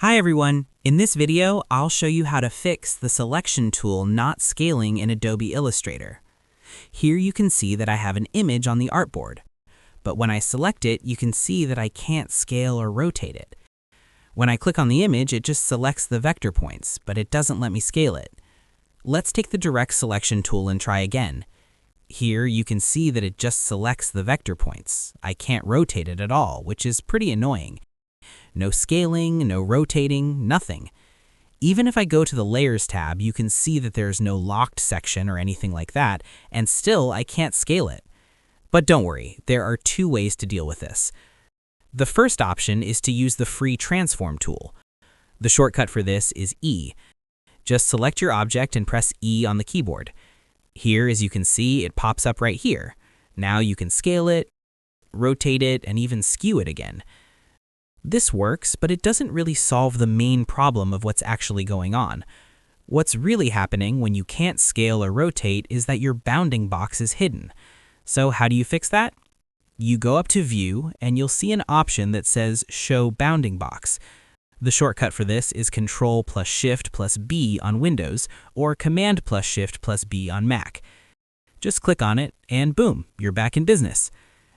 Hi everyone! In this video, I'll show you how to fix the selection tool not scaling in Adobe Illustrator. Here you can see that I have an image on the artboard, but when I select it, you can see that I can't scale or rotate it. When I click on the image, it just selects the vector points, but it doesn't let me scale it. Let's take the direct selection tool and try again. Here you can see that it just selects the vector points. I can't rotate it at all, which is pretty annoying. No scaling, no rotating, nothing. Even if I go to the Layers tab, you can see that there's no locked section or anything like that, and still I can't scale it. But don't worry, there are two ways to deal with this. The first option is to use the free Transform tool. The shortcut for this is E. Just select your object and press E on the keyboard. Here, as you can see, it pops up right here. Now you can scale it, rotate it, and even skew it again. This works, but it doesn't really solve the main problem of what's actually going on. What's really happening when you can't scale or rotate is that your bounding box is hidden. So how do you fix that? You go up to View, and you'll see an option that says Show Bounding Box. The shortcut for this is Control plus Shift plus B on Windows, or Command plus Shift plus B on Mac. Just click on it, and boom, you're back in business.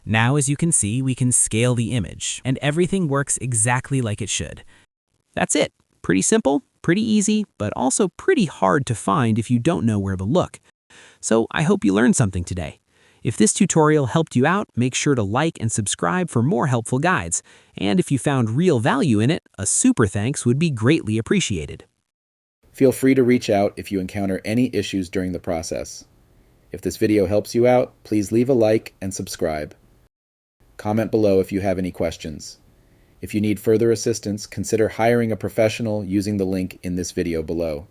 Now, as you can see, we can scale the image, and everything works exactly like it should. That's it. Pretty simple, pretty easy, but also pretty hard to find if you don't know where to look. So I hope you learned something today. If this tutorial helped you out, make sure to like and subscribe for more helpful guides. And if you found real value in it, a super thanks would be greatly appreciated. Feel free to reach out if you encounter any issues during the process. If this video helps you out, please leave a like and subscribe. Comment below if you have any questions. If you need further assistance, consider hiring a professional using the link in this video below.